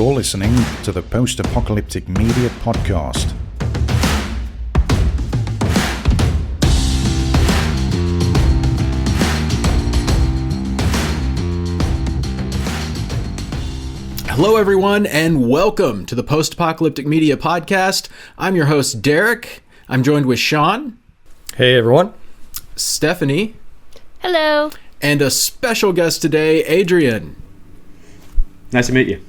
You're listening to the Post-Apocalyptic Media Podcast. Hello, everyone, and welcome to the Post-Apocalyptic Media Podcast. I'm your host, Derek. I'm joined with Sean. Hey, everyone. Stephanie. Hello. And a special guest today, Adrian. Nice to meet you.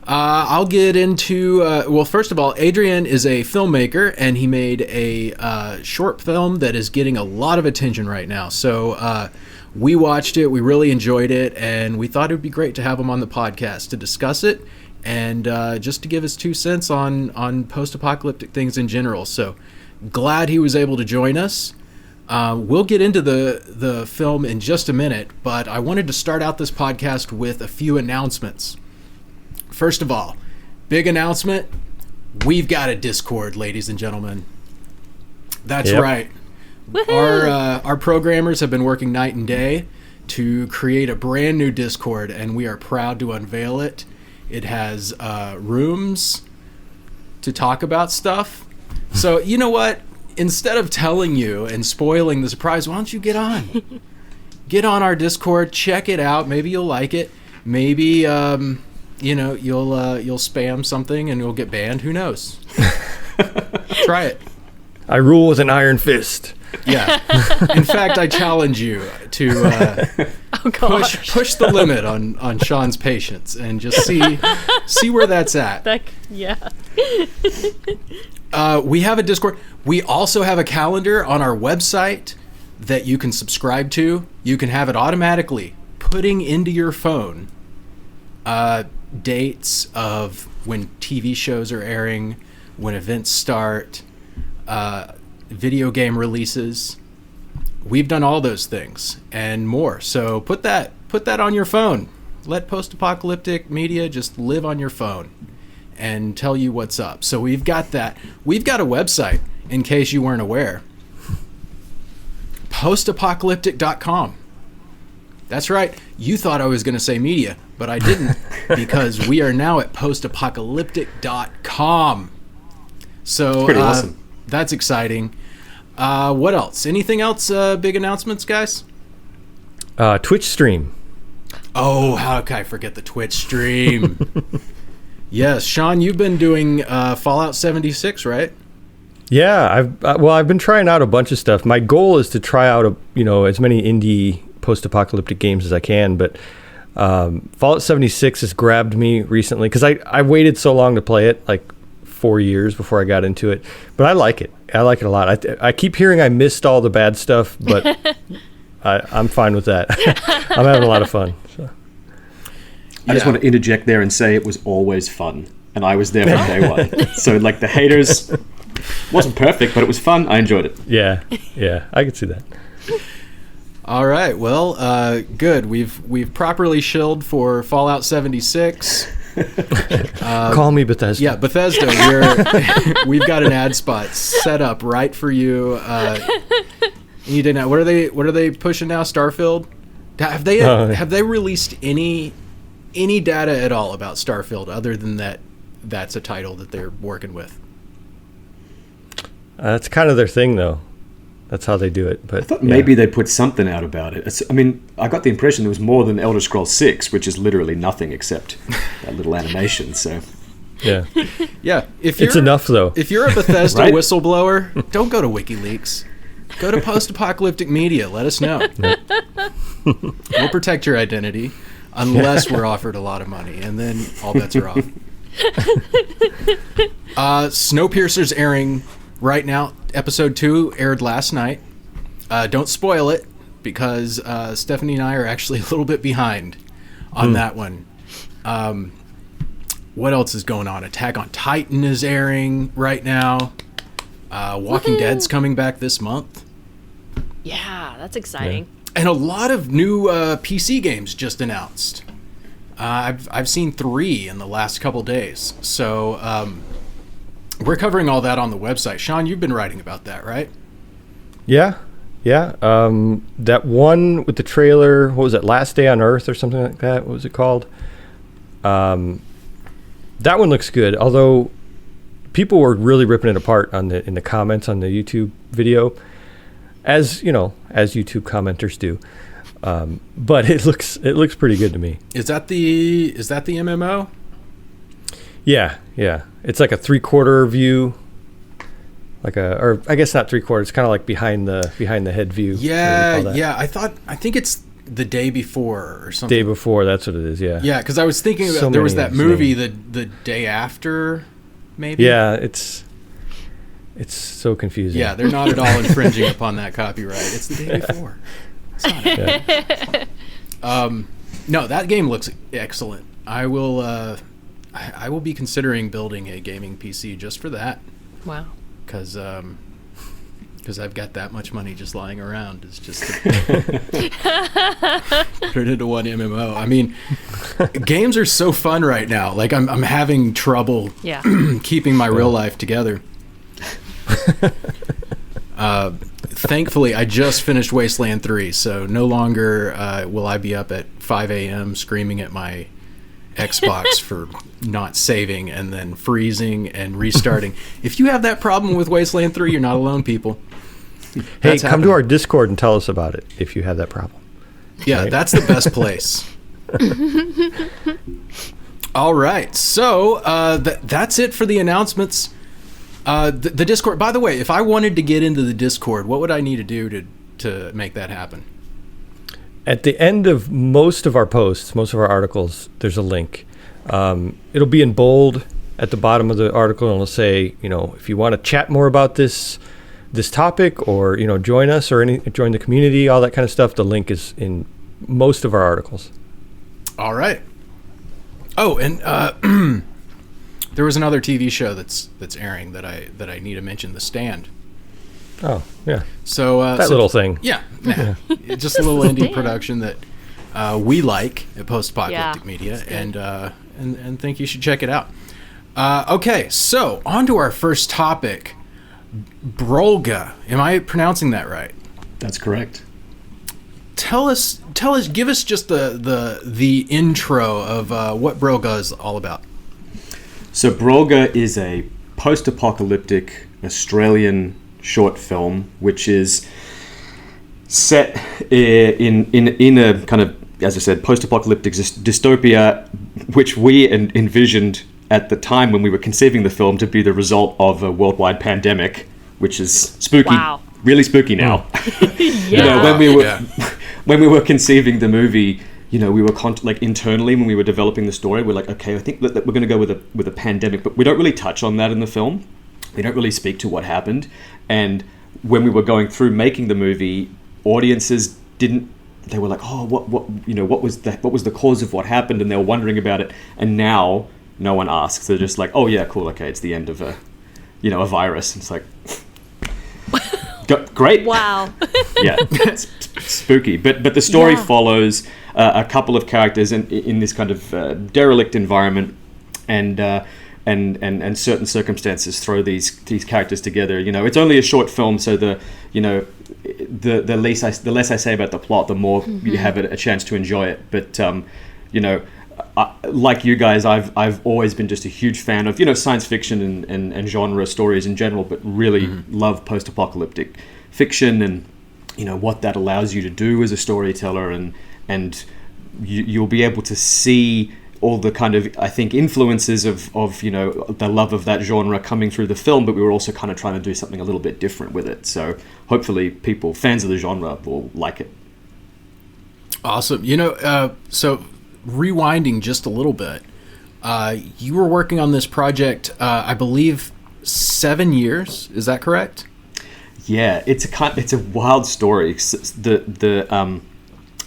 I'll get into, well, first of all, Adrian is a filmmaker, and he made a short film that is getting a lot of attention right now. So we watched it, we really enjoyed it, and we thought it would be great to have him on the podcast to discuss it and just to give his 2 cents on post-apocalyptic things in general. So glad he was able to join us. We'll get into the film in just a minute, but I wanted to start out this podcast with a few announcements. First of all, big announcement, we've got a Discord, ladies and gentlemen. That's right. Our programmers have been working night and day to create a brand new Discord, and we are proud to unveil it. It has rooms to talk about stuff. So, you know what? Instead of telling you and spoiling the surprise, why don't you get on? Get on our Discord, check it out. Maybe you'll like it. Maybe you'll spam something and you'll get banned. Who knows? Try it. I rule with an iron fist. Yeah. In fact, I challenge you to push the limit on Sean's patience and just see where that's at. We have a Discord. We also have a calendar on our website that you can subscribe to. You can have it automatically putting into your phone dates of when TV shows are airing, when events start, video game releases. We've done all those things and more. So put that on your phone. Let Post-Apocalyptic Media just live on your phone and tell you what's up. So we've got that. We've got a website, in case you weren't aware. Postapocalyptic.com. That's right. You thought I was going to say media, but I didn't, because we are now at postapocalyptic.com. So pretty awesome. That's exciting. What else? Anything else? Big announcements, guys? Twitch stream. Oh, how could I forget the Twitch stream? Yes, Sean, you've been doing Fallout 76, right? Yeah, I've been trying out a bunch of stuff. My goal is to try out as many indie post-apocalyptic games as I can, but Fallout 76 has grabbed me recently because I waited so long to play it, like 4 years before I got into it. But I like it. I like it a lot. I keep hearing I missed all the bad stuff, but I'm fine with that. I'm having a lot of fun. So. I just want to interject there and say it was always fun, and I was there from day one. So, like, the haters wasn't perfect, but it was fun. I enjoyed it. Yeah, I could see that. All right, well, good. We've properly shilled for Fallout 76. Call me Bethesda. Yeah, Bethesda. We've got an ad spot set up right for you. You didn't know. What are they pushing now? Starfield? Have they released any data at all about Starfield other than that's a title that they're working with? That's kind of their thing, though. That's how they do it. But I thought maybe they put something out about it. I got the impression there was more than Elder Scrolls 6, which is literally nothing except that little animation. So yeah. It's enough, though. If you're a Bethesda right? whistleblower, don't go to WikiLeaks. Go to Post-Apocalyptic Media. Let us know. We'll protect your identity unless we're offered a lot of money, and then all bets are off. Snowpiercer's airing right now. Episode 2 aired last night. Don't spoil it, because Stephanie and I are actually a little bit behind on that one. What else is going on? Attack on Titan is airing right now. Walking Dead's coming back this month. Yeah, that's exciting. Yeah. And a lot of new PC games just announced. I've seen 3 in the last couple days. So we're covering all that on the website. Sean, you've been writing about that, right? Yeah. That one with the trailer, what was it, Last Day on Earth or something like that? What was it called? That one looks good, although people were really ripping it apart in the comments on the YouTube video, as YouTube commenters do. But it looks pretty good to me. Is that the MMO? Yeah. It's like a 3/4 view, or I guess not 3/4. It's kind of like behind the head view. Yeah. I think it's the day before or something. Day before, that's what it is. Yeah. Yeah, because I was thinking about there was that movie the day after, maybe. Yeah, it's so confusing. Yeah, they're not at all infringing upon that copyright. It's the day before. It's not it. No, that game looks excellent. I will be considering building a gaming PC just for that. Wow. Because I've got that much money just lying around. It's just to put it into one MMO. I mean, games are so fun right now. Like I'm having trouble keeping my real life together. Thankfully, I just finished Wasteland 3, so no longer will I be up at 5 a.m. screaming at my Xbox for not saving and then freezing and restarting. If you have that problem with Wasteland 3, you're not alone, people. Hey, come to our Discord and tell us about it if you have that problem. Yeah, right? That's the best place. All right, so that's it for the announcements. The Discord, by the way, if I wanted to get into the Discord, what would I need to do to make that happen? At the end of most of our posts, most of our articles, there's a link. It'll be in bold at the bottom of the article, and it'll say, if you want to chat more about this topic, or join us, or join the community, all that kind of stuff. The link is in most of our articles. All right. Oh, and there was another TV show that's airing that I need to mention, The Stand. Oh, yeah. So little thing. Yeah. It's just a little indie production that we like at Post-Apocalyptic Media, and think you should check it out. Okay, so on to our first topic, Brolga. Am I pronouncing that right? That's correct. Tell us. Give us just the intro of what Brolga is all about. So Brolga is a post-apocalyptic Australian short film, which is set in a kind of, as I said, post-apocalyptic dystopia, which we envisioned at the time when we were conceiving the film to be the result of a worldwide pandemic, which is spooky, really spooky now. When we were conceiving the movie, we were internally when we were developing the story, we're like, okay, I think that we're going to go with a pandemic, but we don't really touch on that in the film. We don't really speak to what happened. And when we were going through making the movie, audiences didn't. They were like, oh, what was that? What was the cause of what happened? And they were wondering about it. And now no one asks. They're just like, oh yeah, cool, okay, it's the end of a virus. And it's like, great. Wow. Yeah, it's spooky. But the story follows a couple of characters in this kind of derelict environment, and certain circumstances throw these characters together. It's only a short film, so the less I say about the plot, the more you have a chance to enjoy it. But like you guys, I've always been just a huge fan of science fiction and genre stories in general, but really love post-apocalyptic fiction and what that allows you to do as a storyteller, and you'll be able to see all the kind of, I think, influences of the love of that genre coming through the film, but we were also kind of trying to do something a little bit different with it. So hopefully fans of the genre will like it. Awesome. So rewinding just a little bit, you were working on this project, I believe 7 years. Is that correct? Yeah, it's a wild story.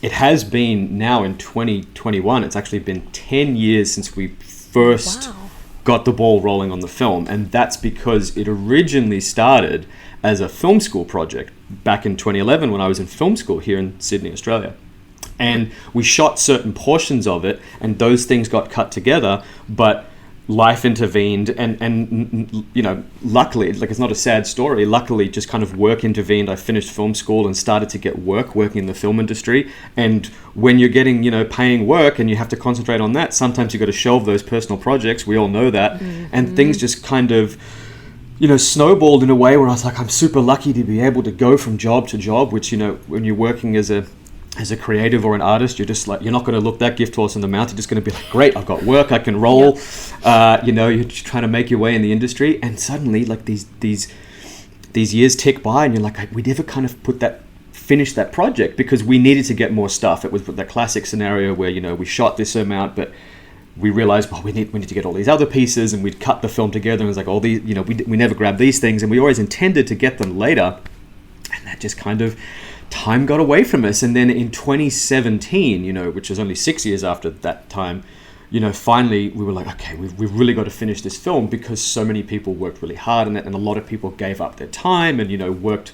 It has been now in 2021. It's actually been 10 years since we first got the ball rolling on the film, and that's because it originally started as a film school project back in 2011 when I was in film school here in Sydney, Australia. And we shot certain portions of it, and those things got cut together. But life intervened, and you know, luckily, like, it's not a sad story. Luckily, just kind of work intervened. I finished film school and started to get work working in the film industry. And when you're getting, you know, paying work and you have to concentrate on that, sometimes you've got to shelve those personal projects. We all know that. And things just kind of, you know, snowballed in a way where I was like, I'm super lucky to be able to go from job to job, which, you know, when you're working as a creative or an artist, you're just like, you're not going to look that gift horse in the mouth. You're just going to be like, great, I've got work, I can roll. You know, you're just trying to make your way in the industry, and suddenly, like, these years tick by, and you're like, we never kind of finished that project because we needed to get more stuff. It was the classic scenario where, you know, we shot this amount, but we realized, well, we need to get all these other pieces, and we'd cut the film together, and it was like, all these, you know, we never grabbed these things, and we always intended to get them later, and that just kind of, time got away from us. And then in 2017, you know, which was only 6 years after that time, you know, finally we were like, okay, we've really got to finish this film, because so many people worked really hard on it, and a lot of people gave up their time and, you know, worked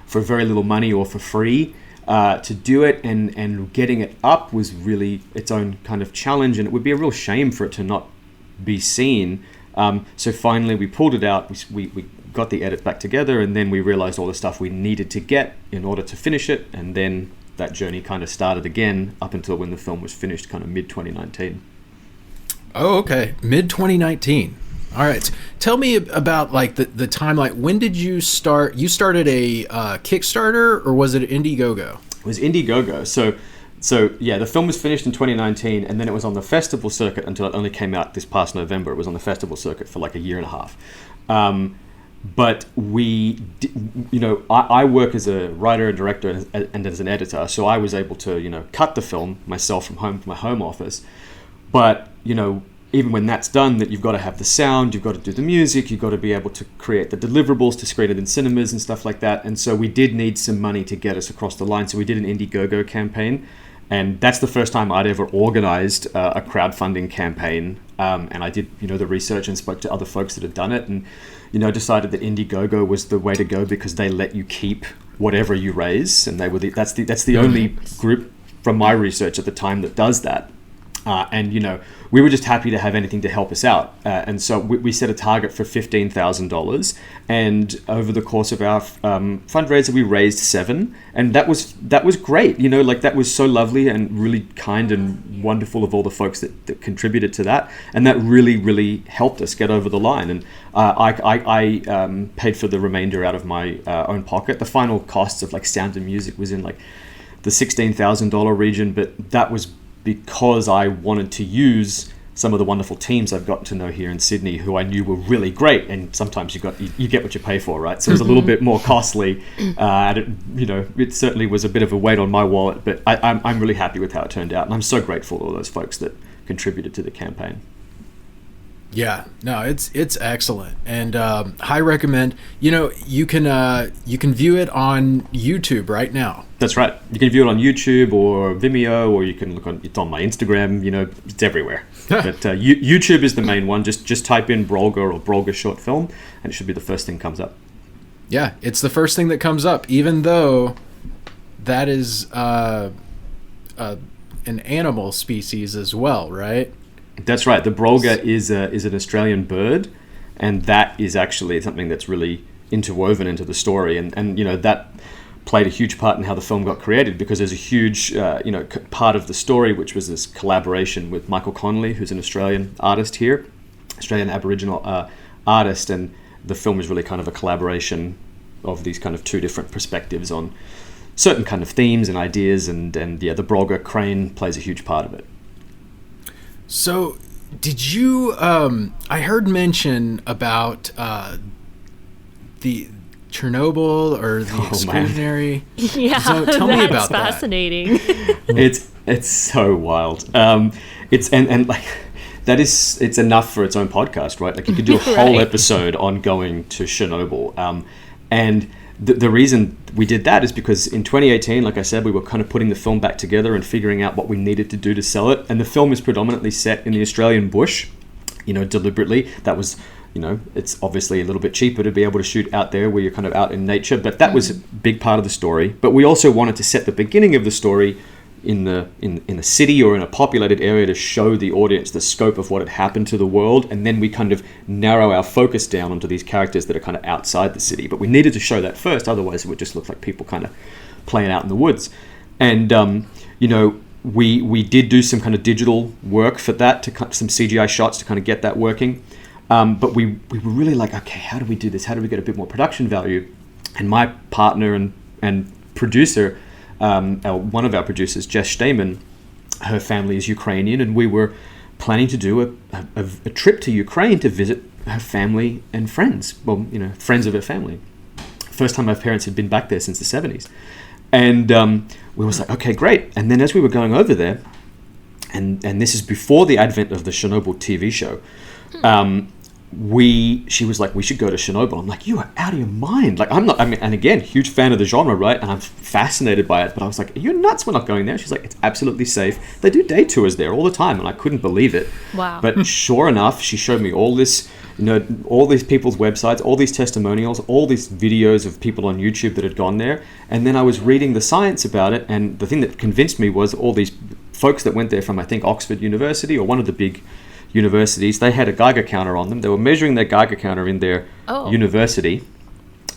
for very little money or for free to do it, and getting it up was really its own kind of challenge, and it would be a real shame for it to not be seen. So finally we pulled it out, we got the edit back together, and then we realized all the stuff we needed to get in order to finish it, and then that journey kind of started again up until when the film was finished, kind of mid-2019. Oh, okay. Mid-2019. All right. Tell me about, like, the timeline. When did you start? You started a Kickstarter, or was it Indiegogo? It was Indiegogo. So yeah, the film was finished in 2019, and then it was on the festival circuit until it only came out this past November. It was on the festival circuit for like a year and a half. But you know, I work as a writer and director and as an editor, so I was able to, you know, cut the film myself from my home office. But, you know, even when that's done, that you've got to have the sound, you've got to do the music, you've got to be able to create the deliverables to screen it in cinemas and stuff like that. And so we did need some money to get us across the line. So we did an Indiegogo campaign, and that's the first time I'd ever organized a crowdfunding campaign. And I did, you know, the research and spoke to other folks that had done it, and, you know, decided that Indiegogo was the way to go, because they let you keep whatever you raise, and that's the only group from my research at the time that does that. And, you know, we were just happy to have anything to help us out. And so we set a target for $15,000. And over the course of our fundraiser, we raised $7,000. And that was great. You know, like, that was so lovely and really kind and wonderful of all the folks that contributed to that. And that really, really helped us get over the line. And I paid for the remainder out of my own pocket. The final costs of, like, sound and music was in, like, the $16,000 region. But that was because I wanted to use some of the wonderful teams I've gotten to know here in Sydney, who I knew were really great. And sometimes you get what you pay for, right? So it was a little bit more costly. It certainly was a bit of a weight on my wallet, but I'm really happy with how it turned out, and I'm so grateful to all those folks that contributed to the campaign. Yeah, no, it's excellent, and I recommend. You know, you can view it on YouTube right now. That's right. You can view it on YouTube or Vimeo, or you can look on. It's on my Instagram. You know, it's everywhere. But YouTube is the main one. Just type in Brolga or Brolga short film, and it should be the first thing comes up. Yeah, it's the first thing that comes up, even though that is an animal species as well, right? That's right. The Brolga is an Australian bird, and that is actually something that's really interwoven into the story. And you know, that played a huge part in how the film got created, because there's a huge part of the story which was this collaboration with Michael Connolly, who's an Australian artist here, Australian Aboriginal artist, and the film is really kind of a collaboration of these kind of two different perspectives on certain kind of themes and ideas, and the Brolga crane plays a huge part of it. So, did you? I heard mention about the Chernobyl or the exclusionary. Yeah, so tell me about that's fascinating. It's so wild. It's enough for its own podcast, right? Like, you could do a whole episode on going to Chernobyl. And the reason we did that is because in 2018, like I said, we were kind of putting the film back together and figuring out what we needed to do to sell it. And the film is predominantly set in the Australian bush, you know, deliberately. That was, you know, it's obviously a little bit cheaper to be able to shoot out there where you're kind of out in nature, but that was a big part of the story. But we also wanted to set the beginning of the story in a city or in a populated area to show the audience the scope of what had happened to the world, and then we kind of narrow our focus down onto these characters that are kind of outside the city. But we needed to show that first, otherwise it would just look like people kind of playing out in the woods. And we did do some kind of digital work for that, to some CGI shots to kind of get that working. But we were really like, okay, how do we do this? How do we get a bit more production value? And my partner and producer, one of our producers, Jess Stayman, her family is Ukrainian, and we were planning to do a trip to Ukraine to visit her family and friends. Well, friends of her family. First time my parents had been back there since the 70s. And we was like, okay, great. And then as we were going over there, and this is before the advent of the Chernobyl TV show, she was like, we should go to Chernobyl. I'm like, you are out of your mind. Like, and again, huge fan of the genre, right? And I'm fascinated by it. But I was like, you're nuts, we're not going there. She's like, it's absolutely safe. They do day tours there all the time. And I couldn't believe it. Wow. But sure enough, she showed me all this, all these people's websites, all these testimonials, all these videos of people on YouTube that had gone there. And then I was reading the science about it. And the thing that convinced me was all these folks that went there from, I think, Oxford University or one of the big universities, they had a Geiger counter on them. They were measuring their Geiger counter in their university.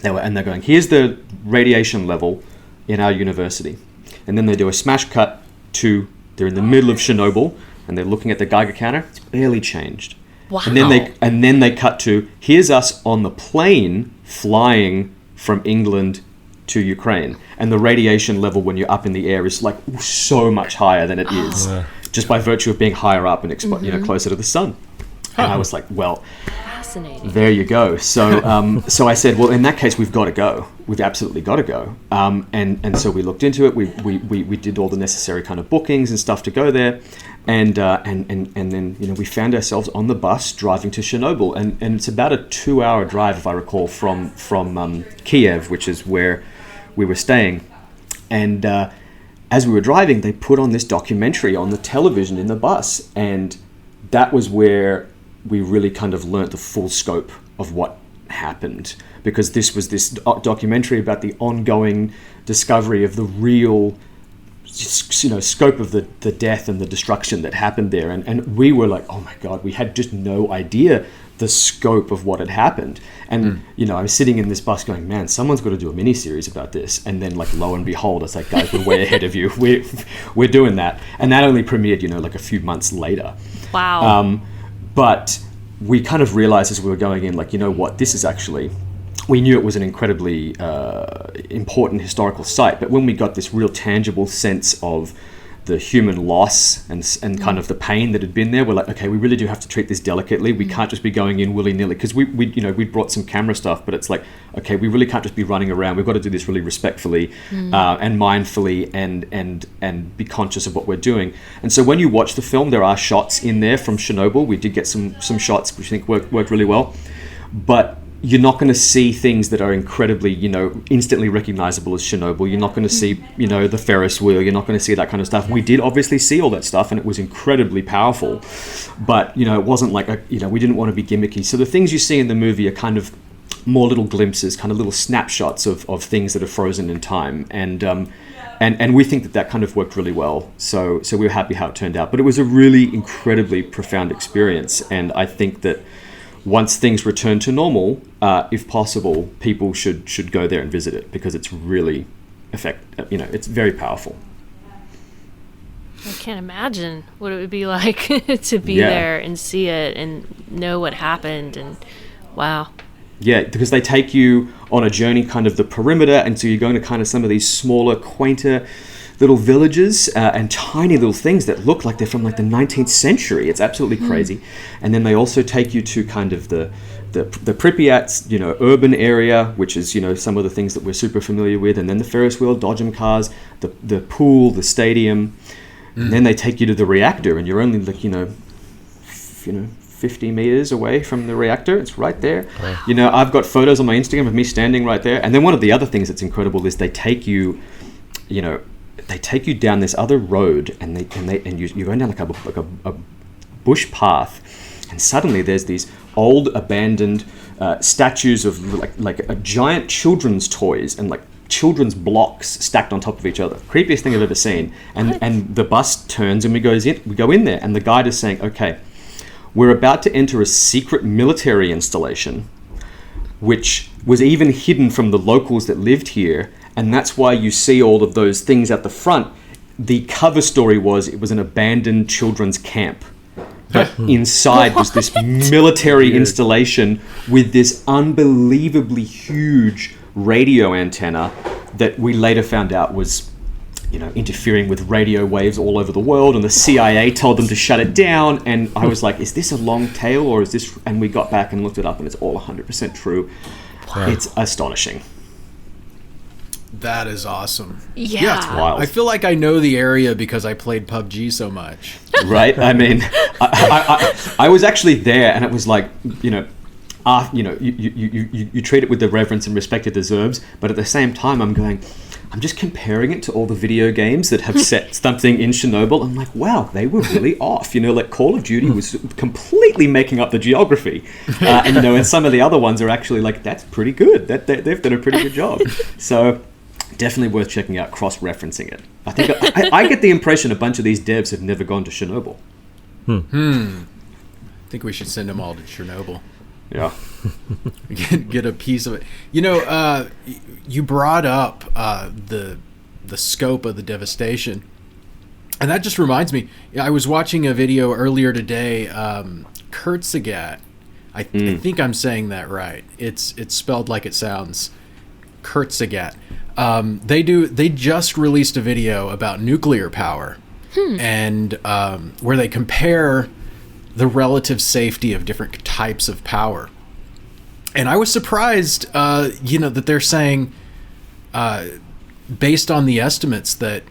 They're going, here's the radiation level in our university. And then they do a smash cut to, they're in the middle of Chernobyl, and they're looking at the Geiger counter. It's barely changed. Wow. And then they cut to, here's us on the plane flying from England to Ukraine. And the radiation level when you're up in the air is like so much higher than it is. Just by virtue of being higher up and closer to the sun. And I was like, well, fascinating. There you go. So so I said, well, in that case, we've got to go. We've absolutely got to go. And so we looked into it. We did all the necessary kind of bookings and stuff to go there. And then we found ourselves on the bus driving to Chernobyl. And it's about a 2-hour drive, if I recall, from Kiev, which is where we were staying. And as we were driving, they put on this documentary on the television in the bus. And that was where we really kind of learnt the full scope of what happened. Because this was this documentary about the ongoing discovery of the real scope of the death and the destruction that happened there. And we were like, oh my God, we had just no idea the scope of what had happened. And I was sitting in this bus going, man, someone's got to do a mini series about this. And then like lo and behold, it's like, guys, we're way ahead of you. We're doing that. And that only premiered like a few months later. Wow. But we kind of realized as we were going in, like, what, this is actually, we knew it was an incredibly important historical site, but when we got this real tangible sense of the human loss and kind of the pain that had been there, we're like, okay, we really do have to treat this delicately. We can't just be going in willy-nilly, because we brought some camera stuff, but it's like, okay, we really can't just be running around. We've got to do this really respectfully and mindfully and be conscious of what we're doing. And so when you watch the film, there are shots in there from Chernobyl. We did get some shots which I think worked really well, but you're not going to see things that are incredibly, instantly recognizable as Chernobyl. You're not going to see, the Ferris wheel. You're not going to see that kind of stuff. We did obviously see all that stuff, and it was incredibly powerful. But, it wasn't like, we didn't want to be gimmicky. So the things you see in the movie are kind of more little glimpses, kind of little snapshots of things that are frozen in time. And we think that kind of worked really well. So we were happy how it turned out. But it was a really incredibly profound experience. And I think that once things return to normal, if possible, people should go there and visit it, because it's really it's very powerful. I can't imagine what it would be like to be there and see it and know what happened. And wow. Yeah, because they take you on a journey, kind of the perimeter, and so you're going to kind of some of these smaller, quainter little villages and tiny little things that look like they're from like the 19th century. It's absolutely crazy. And then they also take you to kind of the Pripyat, urban area, which is, some of the things that we're super familiar with. And then the Ferris wheel, Dodgem cars, the pool, the stadium. And then they take you to the reactor, and you're only like, 50 meters away from the reactor. It's right there. Wow. I've got photos on my Instagram of me standing right there. And then one of the other things that's incredible is they take you, down this other road, and you're going down like a bush path, and suddenly there's these old abandoned statues of like a giant children's toys and like children's blocks stacked on top of each other. Creepiest thing I've ever seen. And the bus turns and we go in there, and the guide is saying, okay, we're about to enter a secret military installation, which was even hidden from the locals that lived here, and that's why you see all of those things at the front. The cover story was it was an abandoned children's camp. But inside was this military installation with this unbelievably huge radio antenna that we later found out was, interfering with radio waves all over the world, and the CIA told them to shut it down. And I was like, is this a long tail, or is this? And we got back and looked it up, and it's all 100% true. Wow. It's astonishing. That is awesome. Yeah. It's wild. I feel like I know the area because I played PUBG so much. Right? I mean, I was actually there, and it was like, you treat it with the reverence and respect it deserves, but at the same time, I'm just comparing it to all the video games that have set something in Chernobyl. I'm like, wow, they were really off. Like Call of Duty was completely making up the geography, and some of the other ones are actually like, that's pretty good. They've done a pretty good job. So. Definitely worth checking out, cross-referencing it. I think I get the impression a bunch of these devs have never gone to Chernobyl. I think we should send them all to Chernobyl. Yeah. Get a piece of it. You brought up the scope of the devastation, and that just reminds me. I was watching a video earlier today. Kurtzagat. I think I'm saying that right. It's spelled like it sounds. Kurtzagat. They just released a video about nuclear power, and where they compare the relative safety of different types of power. And I was surprised, that they're saying, based on the estimates, that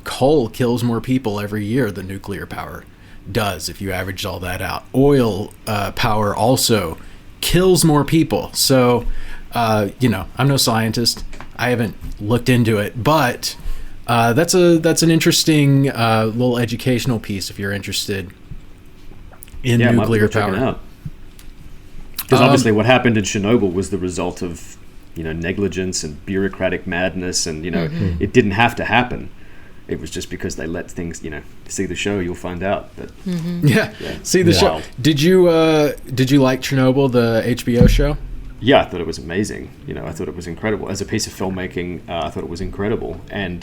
coal kills more people every year than nuclear power does, if you average all that out. Oil power also kills more people. So, I'm no scientist. I haven't looked into it, but that's an interesting little educational piece if you're interested in nuclear power. Because obviously, what happened in Chernobyl was the result of negligence and bureaucratic madness, and it didn't have to happen. It was just because they let things. See the show, you'll find out. But see the show. Did you like Chernobyl, the HBO show? Yeah, I thought it was amazing. I thought it was incredible. As a piece of filmmaking, I thought it was incredible. And,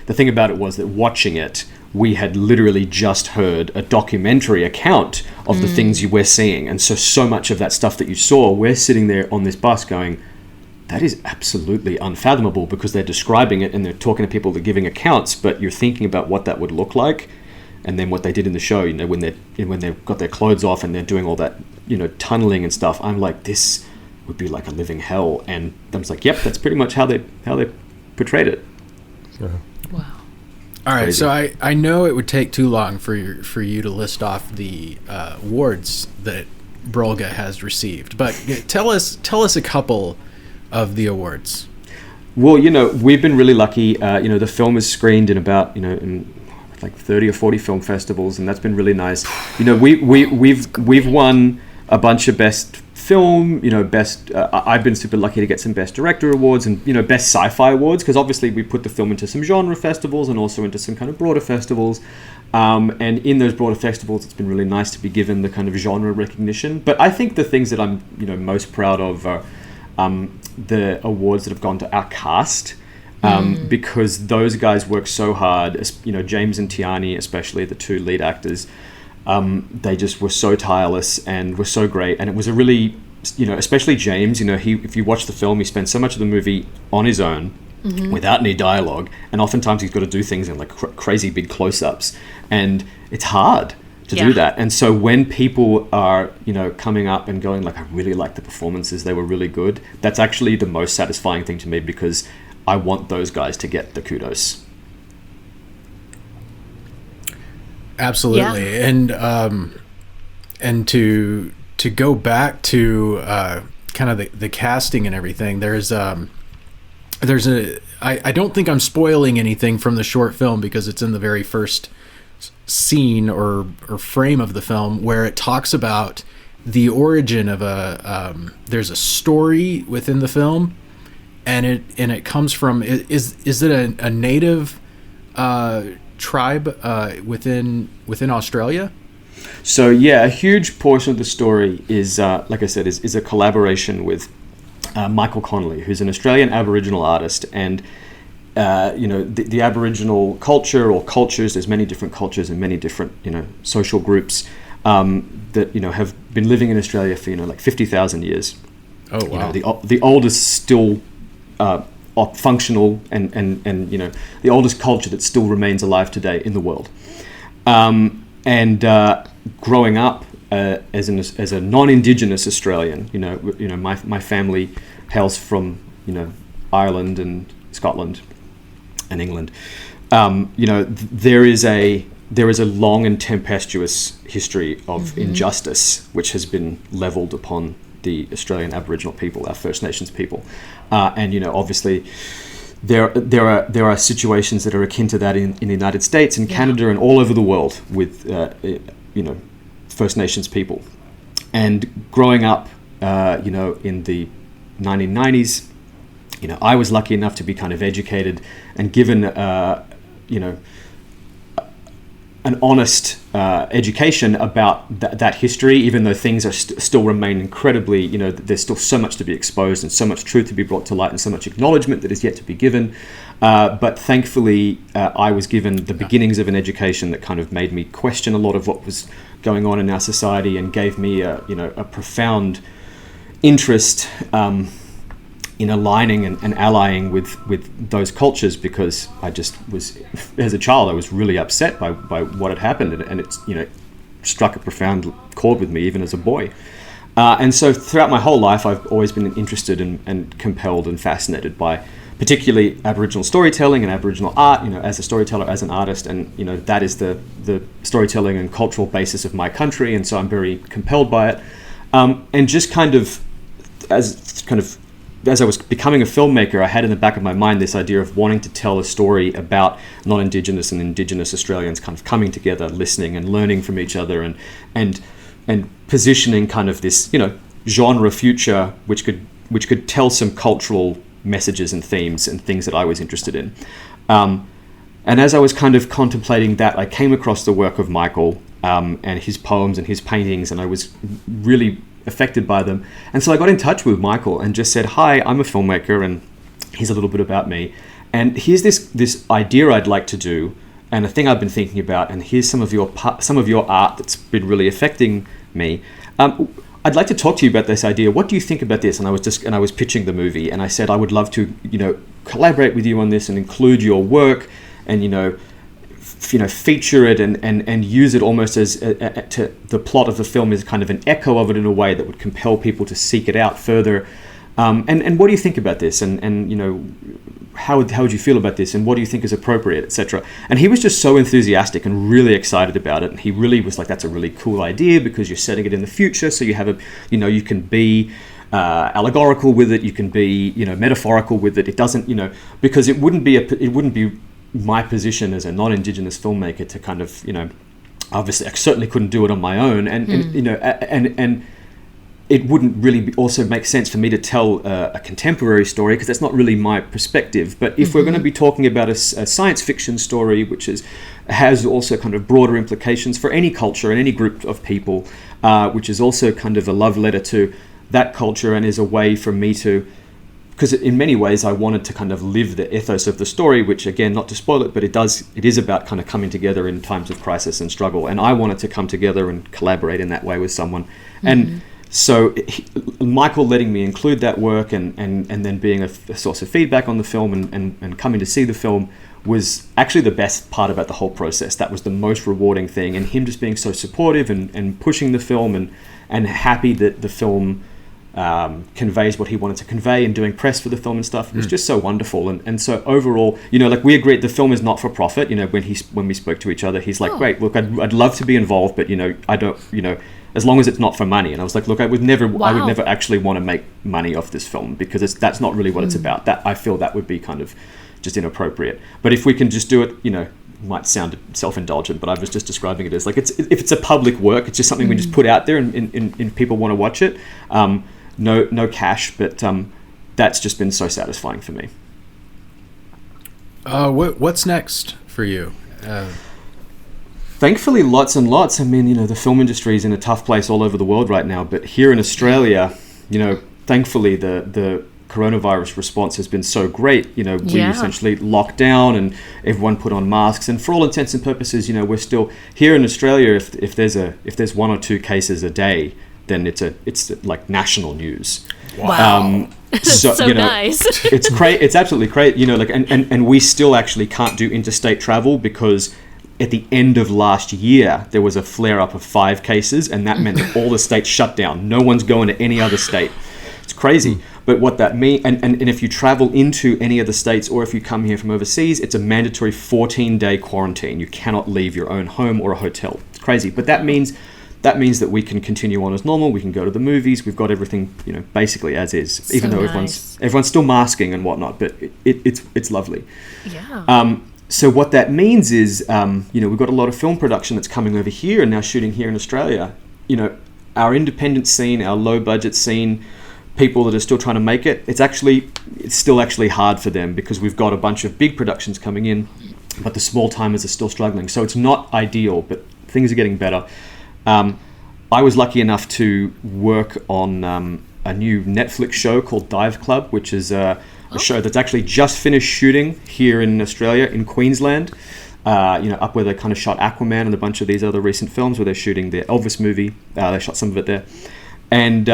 the thing about it was that watching it, we had literally just heard a documentary account of the things you were seeing. And so much of that stuff that you saw, we're sitting there on this bus going, that is absolutely unfathomable, because they're describing it and they're talking to people that are giving accounts, but you're thinking about what that would look like. And then what they did in the show, when they've got their clothes off and they're doing all that, tunneling and stuff, I'm like, this would be like a living hell. And I was like, yep, that's pretty much how they portrayed it. Wow. All right, so I know it would take too long for you to list off the awards that Brolga has received, but tell us a couple of the awards. Well, we've been really lucky. The film is screened in about in like 30 or 40 film festivals, and that's been really nice. We've won a bunch of best film, best I've been super lucky to get some best director awards and best sci-fi awards, because obviously we put the film into some genre festivals and also into some kind of broader festivals, and in those broader festivals it's been really nice to be given the kind of genre recognition. But I think the things that I'm most proud of are the awards that have gone to our cast. Because those guys work so hard, James and Tiani, especially the two lead actors, they just were so tireless and were so great. And it was a really, especially James, if you watch the film, he spends so much of the movie on his own, without any dialogue. And oftentimes he's got to do things in like crazy big close-ups. And it's hard to do that. And so when people are, coming up and going like, I really like the performances, they were really good, that's actually the most satisfying thing to me, because I want those guys to get the kudos. Absolutely. And to go back to kind of the casting and everything, I don't think I'm spoiling anything from the short film, because it's in the very first scene or frame of the film, where it talks about the origin of there's a story within the film, and it comes from, is it a native tribe within Australia? So yeah, a huge portion of the story is, like I said, is a collaboration with Michael Connolly, who's an Australian Aboriginal artist, and the Aboriginal culture or cultures. There's many different cultures and many different social groups that have been living in Australia for like 50,000 years. Oh wow! The oldest still functional and the oldest culture that still remains alive today in the world. Growing up as a non-Indigenous Australian, my family hails from Ireland and Scotland and England. There is a long and tempestuous history of injustice which has been leveled upon the Australian Aboriginal people, our First Nations people, and obviously there are situations that are akin to that in the United States and Canada and all over the world with First Nations people. And growing up in the 1990s, I was lucky enough to be kind of educated and given an honest education about that history, even though things are still remain incredibly, there's still so much to be exposed and so much truth to be brought to light and so much acknowledgement that is yet to be given. But thankfully, I was given the beginnings of an education that kind of made me question a lot of what was going on in our society and gave me a profound interest in aligning and allying with those cultures, because I just was, as a child, I was really upset by what had happened, and it's struck a profound chord with me even as a boy. And so throughout my whole life, I've always been interested and compelled and fascinated by particularly Aboriginal storytelling and Aboriginal art, as a storyteller, as an artist, and that is the storytelling and cultural basis of my country, and so I'm very compelled by it. And just as I was becoming a filmmaker, I had in the back of my mind this idea of wanting to tell a story about non-Indigenous and Indigenous Australians kind of coming together, listening and learning from each other, and positioning kind of this genre future which could tell some cultural messages and themes and things that I was interested in. And as I was kind of contemplating that, I came across the work of Michael and his poems and his paintings, and I was really affected by them. And so I got in touch with Michael and just said, "Hi, I'm a filmmaker, and here's a little bit about me. And here's this idea I'd like to do, and a thing I've been thinking about, and here's some of your art that's been really affecting me. I'd like to talk to you about this idea. What do you think about this?" And I was pitching the movie, and I said I would love to collaborate with you on this and include your work, and feature it and use it almost as to the plot of the film is kind of an echo of it in a way that would compel people to seek it out further. And what do you think about this? And how would you feel about this? And what do you think is appropriate, etc. And he was just so enthusiastic and really excited about it. And he really was like, "That's a really cool idea because you're setting it in the future. So you have you can be allegorical with it. You can be metaphorical with it. It doesn't because it wouldn't be my position as a non-Indigenous filmmaker to kind of obviously I certainly couldn't do it on my own, and it wouldn't really also make sense for me to tell a contemporary story because that's not really my perspective. But if we're going to be talking about a science fiction story which has also kind of broader implications for any culture and any group of people, which is also kind of a love letter to that culture and is a way for me to, because in many ways I wanted to kind of live the ethos of the story, which again, not to spoil it, but it is about kind of coming together in times of crisis and struggle. And I wanted to come together and collaborate in that way with someone. And so Michael letting me include that work and then being a source of feedback on the film and coming to see the film was actually the best part about the whole process. That was the most rewarding thing. And him just being so supportive and pushing the film and happy that the film conveys what he wanted to convey and doing press for the film and stuff. It was just so wonderful. And so overall, like we agreed the film is not for profit. When we spoke to each other, he's like, "Great, look, I'd love to be involved, but I don't, as long as it's not for money." And I was like, "Look, I would never actually want to make money off this film because that's not really what it's about. That I feel that would be kind of just inappropriate. But if we can just do it, might sound self-indulgent, but I was just describing it as like if it's a public work, it's just something we just put out there and people want to watch it. No cash, but that's just been so satisfying for me. What's next for you? Thankfully, lots and lots. I mean, the film industry is in a tough place all over the world right now, but here in Australia, thankfully the coronavirus response has been so great. We essentially locked down and everyone put on masks, and for all intents and purposes, we're still here in Australia. If there's 1 or 2 cases a day, then it's like national news. Wow. So nice. It's absolutely great. And we still actually can't do interstate travel because at the end of last year there was a flare up of 5 cases, and that meant that all the states shut down. No one's going to any other state. It's crazy. But what that means, and if you travel into any of the states, or if you come here from overseas, it's a mandatory 14-day quarantine. You cannot leave your own home or a hotel. It's crazy. But that means that we can continue on as normal. We can go to the movies. We've got everything, basically as is, even though everyone's still masking and whatnot. But it's lovely. Yeah. So what that means is, we've got a lot of film production that's coming over here and now shooting here in Australia. Our independent scene, our low budget scene, people that are still trying to make it, it's still actually hard for them because we've got a bunch of big productions coming in, but the small timers are still struggling. So it's not ideal, but things are getting better. I was lucky enough to work on a new Netflix show called Dive Club, which is a show that's actually just finished shooting here in Australia, in Queensland, up where they kind of shot Aquaman and a bunch of these other recent films where they're shooting the Elvis movie. They shot some of it there. And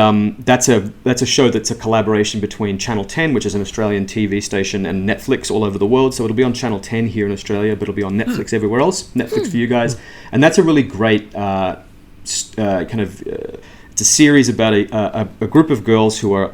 that's a show that's a collaboration between Channel 10, which is an Australian TV station, and Netflix all over the world. So it'll be on Channel 10 here in Australia, but it'll be on Netflix everywhere else. Netflix for you guys. And that's a really great it's a series about a group of girls who are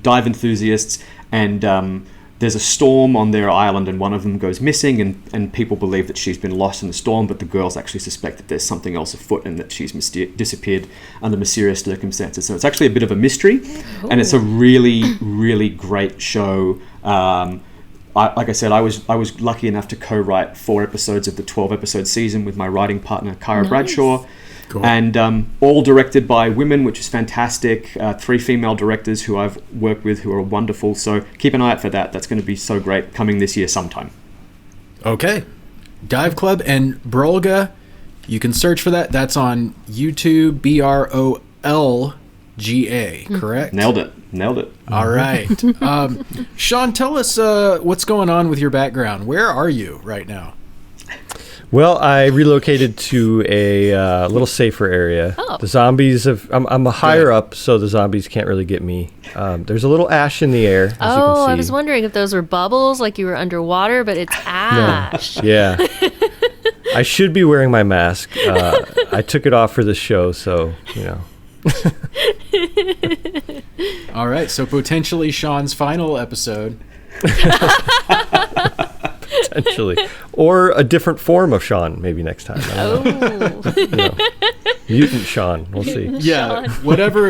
dive enthusiasts, and there's a storm on their island, and one of them goes missing, and people believe that she's been lost in the storm, but the girls actually suspect that there's something else afoot and that she's disappeared under mysterious circumstances. So it's actually a bit of a mystery. Ooh. And it's a really, really great show. Like I said, I was lucky enough to co-write 4 episodes of the 12-episode season with my writing partner, Kyra Bradshaw. Cool. And all directed by women, which is fantastic. 3 female directors who I've worked with who are wonderful. So keep an eye out for that. That's going to be so great, coming this year sometime. Okay. Dive Club and Brolga. You can search for that. That's on YouTube, Brolga, correct? Nailed it. All right. Sean, tell us what's going on with your background. Where are you right now? Well, I relocated to a little safer area. Oh. The zombies I'm a higher up, so the zombies can't really get me. There's a little ash in the air, as you can see. I was wondering if those were bubbles, like you were underwater, but it's ash. No. Yeah. I should be wearing my mask. I took it off for this show, so, All right. So potentially Sean's final episode. Potentially. Or a different form of Sean, maybe next time. I don't know. Mutant Sean. We'll see. Yeah, whatever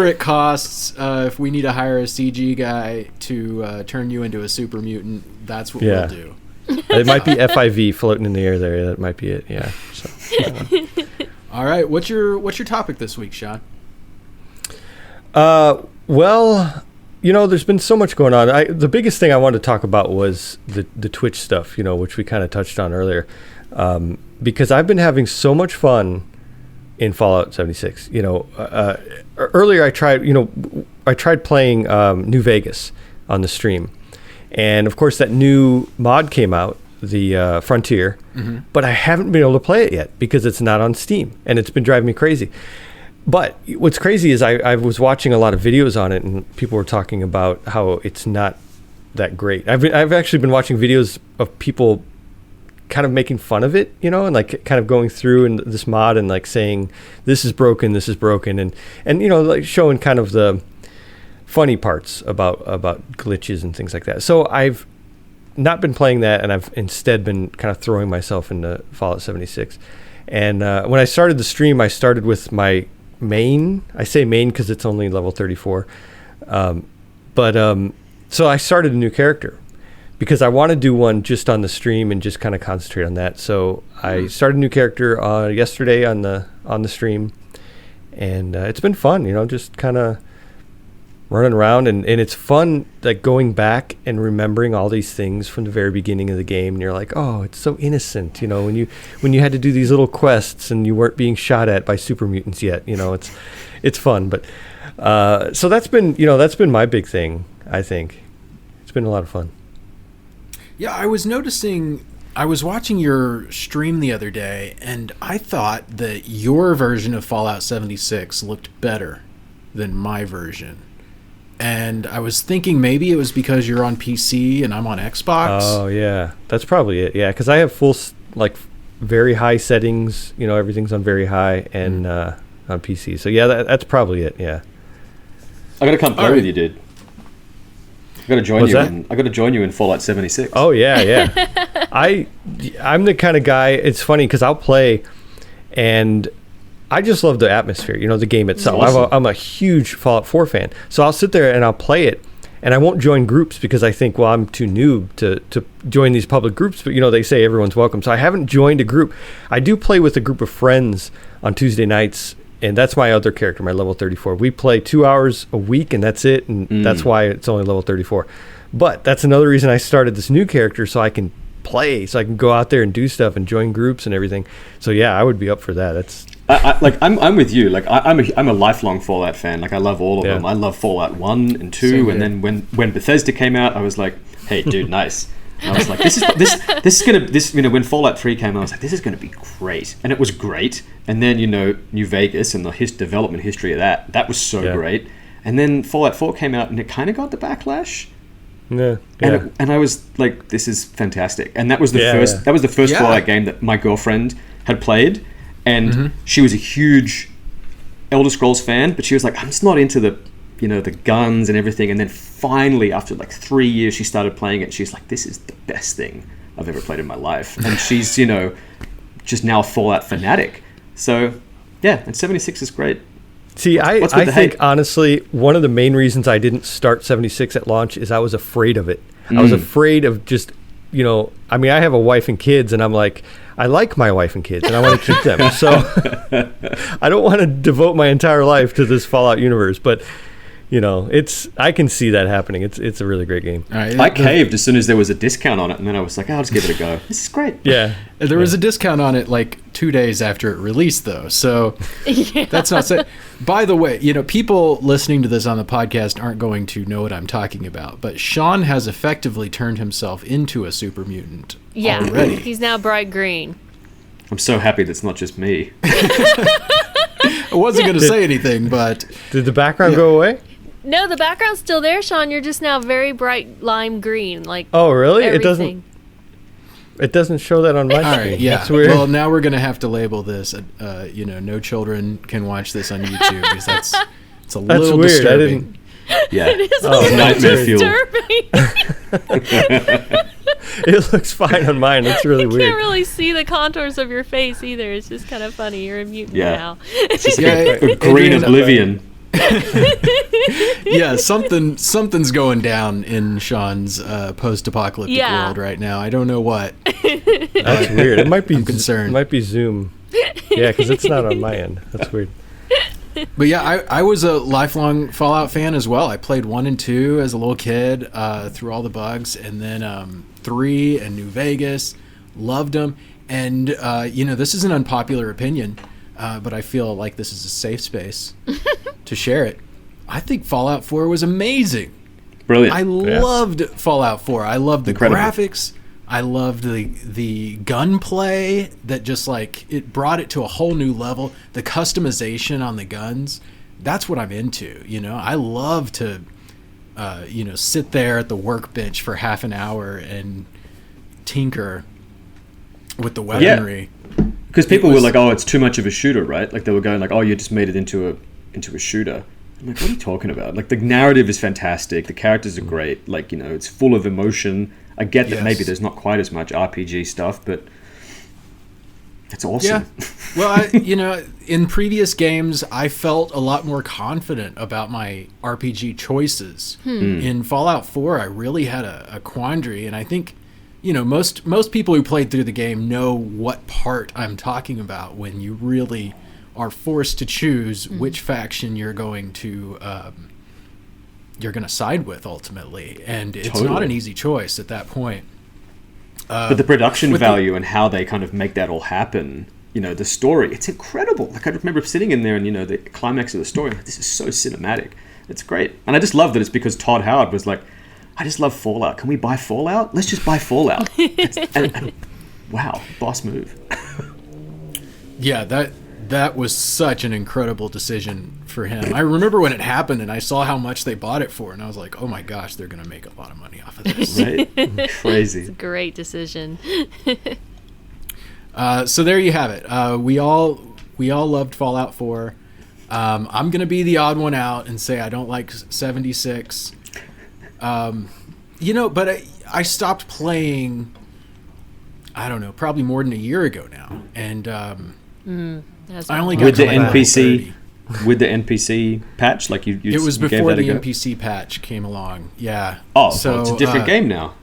it costs. If we need to hire a CG guy to turn you into a super mutant, that's what we'll do. It might be FIV floating in the air there. That might be it. Yeah. So, All right. What's your topic this week, Sean? Well, there's been so much going on. The biggest thing I wanted to talk about was the Twitch stuff, which we kind of touched on earlier, because I've been having so much fun in Fallout 76. Earlier I tried playing New Vegas on the stream, and of course that new mod came out, the Frontier, but I haven't been able to play it yet because it's not on Steam, and it's been driving me crazy. But what's crazy is I was watching a lot of videos on it, and people were talking about how it's not that great. I've actually been watching videos of people kind of making fun of it, and like kind of going through and this mod and like saying this is broken, and like showing kind of the funny parts about glitches and things like that. So I've not been playing that, and I've instead been kind of throwing myself into Fallout 76. And when I started the stream, I started with my main. I say main because it's only level 34. So I started a new character because I want to do one just on the stream and just kind of concentrate on that. So I started a new character yesterday on the stream, and it's been fun, just kind of running around, and it's fun, like going back and remembering all these things from the very beginning of the game, and you're like, oh, it's so innocent, when you had to do these little quests and you weren't being shot at by super mutants yet. It's fun. But so that's been my big thing. I think it's been a lot of fun. Yeah, I was watching your stream the other day, and I thought that your version of Fallout 76 looked better than my version. And I was thinking maybe it was because you're on PC and I'm on Xbox. Oh, yeah. That's probably it. Yeah, because I have full, very high settings. Everything's on very high and on PC. So, yeah, that's probably it. Yeah. I got to come play with you, dude. I got to join you. I got to join you in Fallout 76. Oh, yeah. I'm the kind of guy. It's funny because I'll play and I just love the atmosphere, the game itself. Awesome. I'm a huge Fallout 4 fan. So I'll sit there and I'll play it, and I won't join groups because I think, well, I'm too noob to join these public groups. But, they say everyone's welcome. So I haven't joined a group. I do play with a group of friends on Tuesday nights, and that's my other character, my level 34. We play 2 hours a week, and that's it, and that's why it's only level 34. But that's another reason I started this new character, so I can play, so I can go out there and do stuff and join groups and everything. So, yeah, I would be up for that. I'm with you. I'm a lifelong Fallout fan. I love all of them. I love Fallout 1 and 2, and then when Bethesda came out, I was like, hey, dude, nice. And I was like, when Fallout 3 came out, I was like, this is gonna be great, and it was great. And then New Vegas and the development history of that was so great. And then Fallout 4 came out, and it kind of got the backlash. Yeah. And I was like, this is fantastic. And that was the first Fallout game that my girlfriend had played. And she was a huge Elder Scrolls fan, but she was like, I'm just not into the guns and everything. And then finally, after 3 years, she started playing it. She's like, this is the best thing I've ever played in my life. And she's, just now a Fallout fanatic. So, yeah, and 76 is great. See, I think, honestly, one of the main reasons I didn't start 76 at launch is I was afraid of it. I was afraid of just, I have a wife and kids, and I'm like, I like my wife and kids, and I want to keep them. So I don't want to devote my entire life to this Fallout universe. But, I can see that happening. It's a really great game. I caved as soon as there was a discount on it, and then I was like, I'll just give it a go. This is great. Yeah. There was a discount on it 2 days after it released, though. So that's not saying. By the way, people listening to this on the podcast aren't going to know what I'm talking about. But Sean has effectively turned himself into a super mutant already. He's now bright green. I'm so happy that's not just me. I wasn't going to say anything, but... Did the background go away? No, the background's still there, Sean. You're just now very bright lime green. Oh, really? Everything. It doesn't show that on my screen. All right, yeah. That's weird. Well, now we're going to have to label this, no children can watch this on YouTube, because it's a little weird. disturbing. Yeah. It is a little nightmare fuel. disturbing. It looks fine on mine. It's really weird. You can't really see the contours of your face either. It's just kind of funny. You're a mutant now. It's just a green oblivion. Yeah, something's going down in Sean's post-apocalyptic world right now. I don't know what. That's weird. It might be. I'm concerned. It might be Zoom. Yeah, because it's not on my end. That's weird. But yeah, I was a lifelong Fallout fan as well. I played 1 and 2 as a little kid through all the bugs, and then 3 and New Vegas, loved them. And this is an unpopular opinion, but I feel like this is a safe space to share it. I think Fallout 4 was amazing. Brilliant. I loved Fallout 4. I loved the Incredible. graphics. I loved the gunplay that just it brought it to a whole new level. The customization on the guns, that's what I'm into. I love to, sit there at the workbench for half an hour and tinker with the weaponry. Yeah. Because people were like, oh, it's too much of a shooter, right? They were going oh, you just made it into a shooter. I'm like, what are you talking about? The narrative is fantastic. The characters are great. It's full of emotion. I get that maybe there's not quite as much RPG stuff, but it's awesome. Yeah. Well, in previous games, I felt a lot more confident about my RPG choices. In Fallout 4, I really had a quandary, and I think, most people who played through the game know what part I'm talking about when you really are forced to choose which faction you're going to side with ultimately, and it's Totally. not an easy choice at that point. But the production value and how they kind of make that all happen, the story, it's incredible. Like, I remember sitting in there and, the climax of the story, like, this is so cinematic. It's great. And I just love that it's because Todd Howard was like, I just love Fallout. Can we buy Fallout? Let's just buy Fallout. and wow, boss move. Yeah, that was such an incredible decision for him. I remember when it happened and I saw how much they bought it for, and I was like, oh my gosh, they're going to make a lot of money off of this. Right? Crazy. It's a great decision. So there you have it. We all loved Fallout 4. I'm going to be the odd one out and say I don't like 76. But I stopped playing, I don't know, probably more than a year ago now. And I only got with the to level 30. with the NPC patch, like you It was you gave before that a the go? NPC patch came along. Yeah. Oh, so it's a different game now.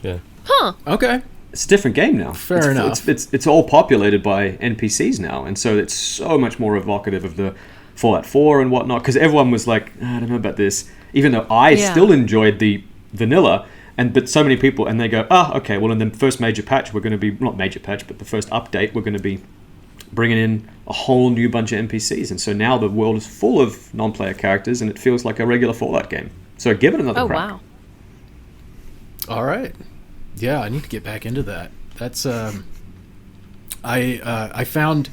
Yeah. Huh. Okay. It's a different game now. Fair enough. It's all populated by NPCs now, and so it's so much more evocative of the Fallout 4 and whatnot. Because everyone was like, I don't know about this, even though I still enjoyed the vanilla. But so many people, and they go, okay, well, in the first major patch, we're going to be, not major patch, but the first update, we're going to be bringing in a whole new bunch of NPCs. And so now the world is full of non-player characters, and it feels like a regular Fallout game. So give it another crack. Wow. All right. Yeah, I need to get back into that. That's I found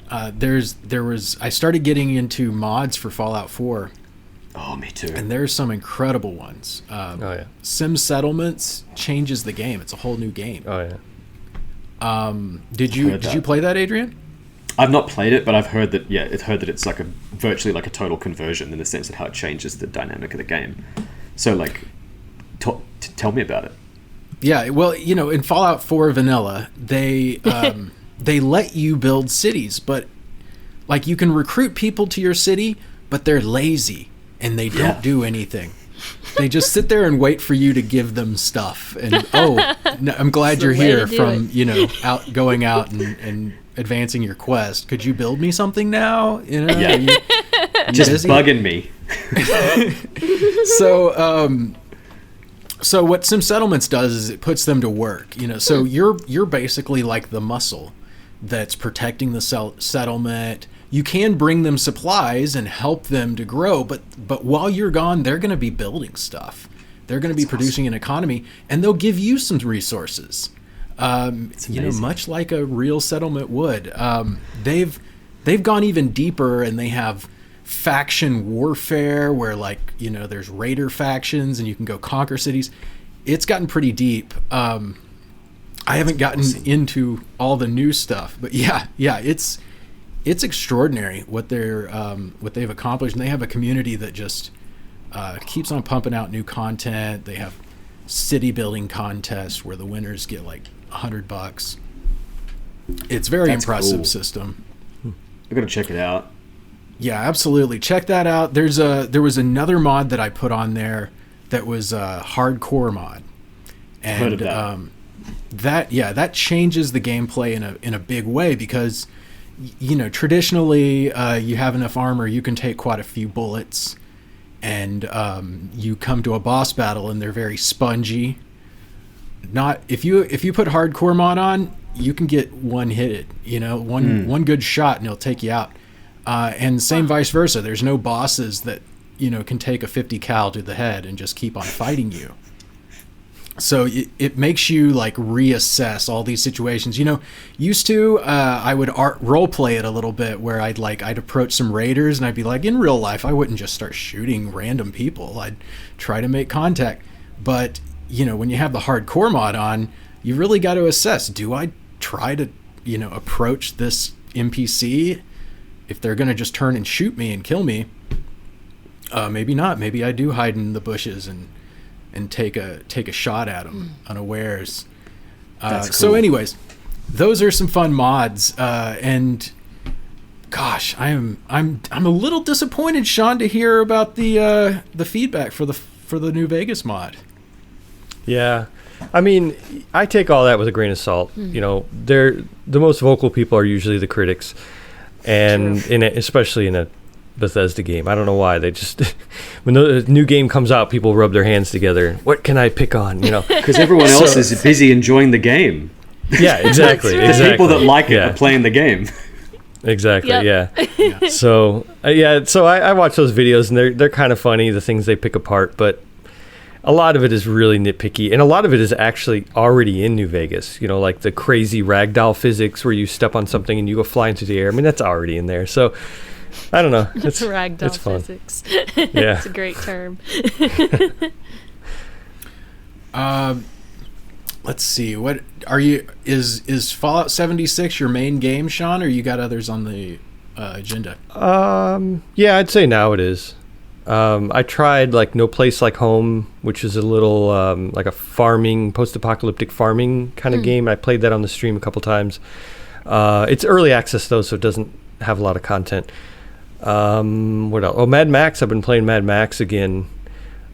I started getting into mods for Fallout 4. Oh, me too. And there's some incredible ones. Sim Settlements changes the game. It's a whole new game. Oh yeah. Did you play that, Adrian? I've not played it, but I've heard that. Yeah, it's heard that it's like virtually like a total conversion in the sense of how it changes the dynamic of the game. So, like, tell me about it. Yeah, well, in Fallout 4 Vanilla, they let you build cities, but like you can recruit people to your city, but they're lazy and they don't do anything. They just sit there and wait for you to give them stuff. And I'm glad you're here from going out and advancing your quest. Could you build me something now? Yeah, just busy? bugging me. So what Sim Settlements does is it puts them to work. So you're basically like the muscle that's protecting the settlement. You can bring them supplies and help them to grow, but while you're gone, they're going to be building stuff. They're going to be producing an economy, and they'll give you some resources. Much like a real settlement would. They've gone even deeper, and they have faction warfare where there's raider factions and you can go conquer cities. It's gotten pretty deep. I haven't gotten into all the new stuff, but yeah, it's extraordinary what they've accomplished, and they have a community that just keeps on pumping out new content. They have city building contests where the winners get like $100. It's very impressive cool. system. I gotta check it out. Yeah, absolutely. Check that out. There was another mod that I put on there that was a hardcore mod, and heard of that. that changes the gameplay in a big way because traditionally you have enough armor, you can take quite a few bullets, and you come to a boss battle and they're very spongy. Not if you put hardcore mod on, you can get one hitted, one good shot and it'll take you out. And same vice versa. There's no bosses that can take a 50 cal to the head and just keep on fighting you. So it makes you like reassess all these situations. Used to I would role play it a little bit where I'd approach some raiders and I'd be like, in real life I wouldn't just start shooting random people. I'd try to make contact. But when you have the hardcore mod on, you really got to assess, do I try to approach this NPC? If they're going to just turn and shoot me and kill me, maybe not. Maybe I do hide in the bushes and take a shot at them unawares. That's cool. So anyways, those are some fun mods. And gosh, I'm a little disappointed, Sean, to hear about the feedback for the New Vegas mod. Yeah. I mean, I take all that with a grain of salt. The most vocal people are usually the critics. And especially in a Bethesda game. I don't know why. They just when the new game comes out, people rub their hands together. What can I pick on? You know, because everyone else is busy enjoying the game. Yeah, exactly. Right. Exactly. People that like it are playing the game. Exactly. Yep. Yeah. So I watch those videos, and they're kind of funny, the things they pick apart, but a lot of it is really nitpicky, and a lot of it is actually already in New Vegas. You know, like the crazy ragdoll physics where you step on something and you go flying through the air. I mean, that's already in there. So I don't know. It's ragdoll it's fun. physics. Yeah. It's a great term. Let's see. What are you? Is Fallout 76 your main game, Sean, or you got others on the agenda? Yeah, I'd say now it is. I tried like No Place Like Home, which is a little like a farming, post-apocalyptic farming kind of game. I played that on the stream a couple times. It's early access though, so it doesn't have a lot of content. What else? Oh, Mad Max. I've been playing Mad Max again.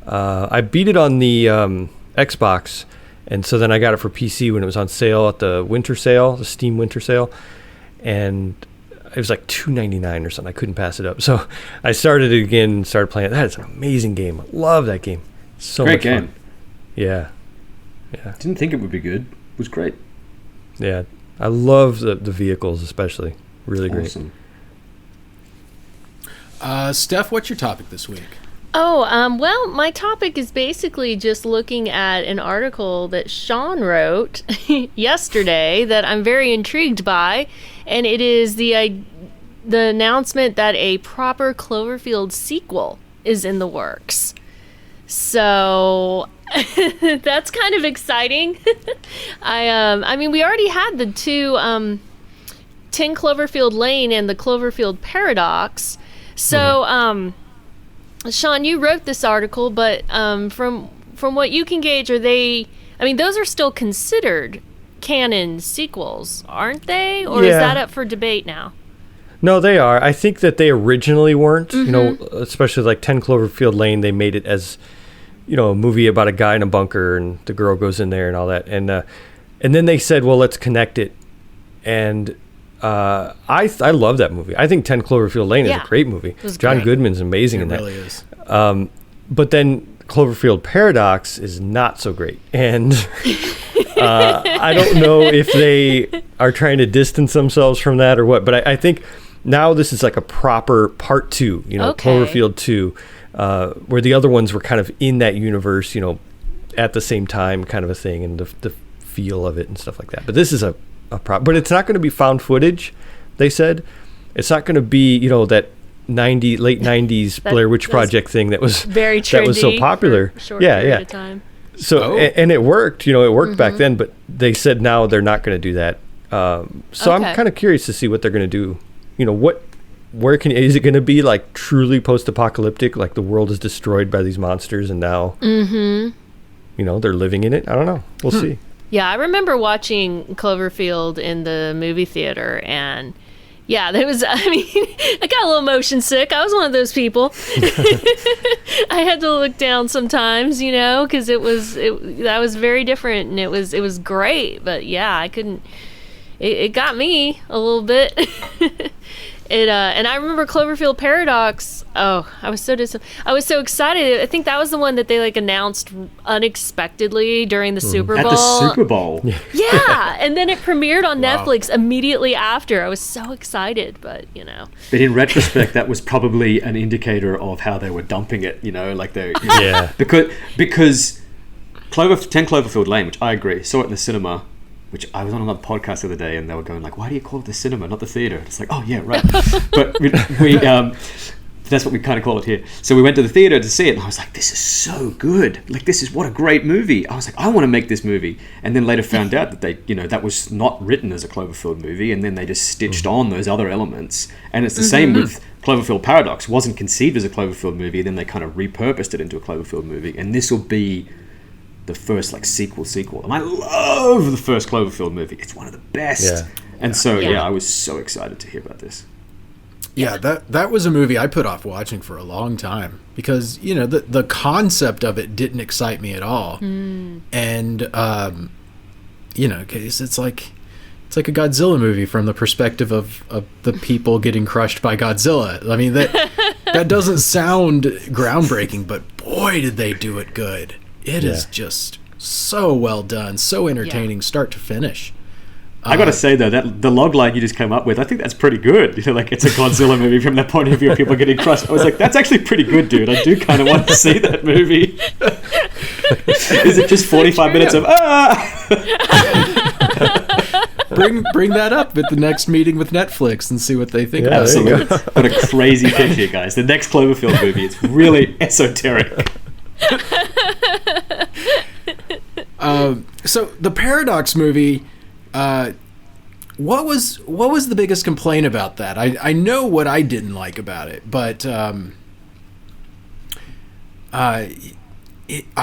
I beat it on the Xbox, and so then I got it for PC when it was on sale at the winter sale, the Steam winter sale, and it was like $2.99 or something. I couldn't pass it up, so I started it again and started playing it. That is an amazing game. I love that game. So Great much game. fun. Yeah. Didn't think it would be good. It was great. Yeah, I love the vehicles especially. Really great. Awesome. Steph, what's your topic this week? Oh, well, my topic is basically just looking at an article that Sean wrote yesterday that I'm very intrigued by, and it is the announcement that a proper Cloverfield sequel is in the works. So that's kind of exciting. I mean, we already had the two 10 Cloverfield Lane and the Cloverfield Paradox. So, Sean, you wrote this article, but from what you can gauge, are they? I mean, those are still considered canon sequels, aren't they? Or is that up for debate now? No, they are. I think that they originally weren't. You know, especially like 10 Cloverfield Lane, they made it as, you know, a movie about a guy in a bunker and the girl goes in there and all that. And then they said, well, let's connect it. And I love that movie. I think 10 Cloverfield Lane is a great movie. John great. Goodman's amazing in that. It really is. But then Cloverfield Paradox is not so great. And I don't know if they are trying to distance themselves from that or what. But I think now this is like a proper part 2, you know, Cloverfield 2, where the other ones were kind of in that universe, you know, at the same time kind of a thing, and the feel of it and stuff like that. But this is a but it's not going to be found footage, they said. It's not going to be, you know, that late 90s Blair Witch Project thing that was very trendy, that was so popular. For a short period of time. So and it worked, you know, it worked back then, but they said now they're not going to do that. So I'm kind of curious to see what they're going to do. You know, is it going to be like truly post-apocalyptic, like the world is destroyed by these monsters and now you know, they're living in it? I don't know. We'll see. Yeah, I remember watching Cloverfield in the movie theater, and yeah, there was, I mean, I got a little motion sick. I was one of those people. I had to look down sometimes, you know, because that was very different, and it was great, but yeah, I couldn't, it got me a little bit. And I remember Cloverfield Paradox. Oh, I was so excited. I think that was the one that they like announced unexpectedly during the Super Bowl. At the Super Bowl. Yeah, and then it premiered on Netflix immediately after. I was so excited, but you know. But in retrospect, that was probably an indicator of how they were dumping it. You know, like they because 10 Cloverfield Lane, which I agree, saw it in the cinema. Which I was on another podcast the other day, and they were going like, "Why do you call it the cinema, not the theater?" And it's like, "Oh yeah, right." But we that's what we kind of call it here. So we went to the theater to see it, and I was like, "This is so good! Like, this is what a great movie!" I was like, "I want to make this movie." And then later found out that they, you know, that was not written as a Cloverfield movie, and then they just stitched on those other elements. And it's the same with Cloverfield Paradox. Wasn't conceived as a Cloverfield movie, then they kind of repurposed it into a Cloverfield movie, and this will be the first like sequel, and I love the first Cloverfield movie. It's one of the best, and so I was so excited to hear about this. Yeah, that was a movie I put off watching for a long time because, you know, the concept of it didn't excite me at all, and you know, cause it's like, It's like a Godzilla movie from the perspective of the people getting crushed by Godzilla. I mean, that doesn't sound groundbreaking, but boy, did they do it good. It is just so well done, so entertaining, start to finish. I got to say though, that the log line you just came up with, I think that's pretty good. You know, like it's a Godzilla movie from the point of view of people getting crushed. I was like, that's actually pretty good, dude. I do kind of want to see that movie. Is it just 45 minutes of Bring that up at the next meeting with Netflix and see what they think about it. Absolutely. What a crazy pitch here, guys. The next Cloverfield movie. It's really esoteric. So the Paradox movie, what was the biggest complaint about that? I know what I didn't like about it, but I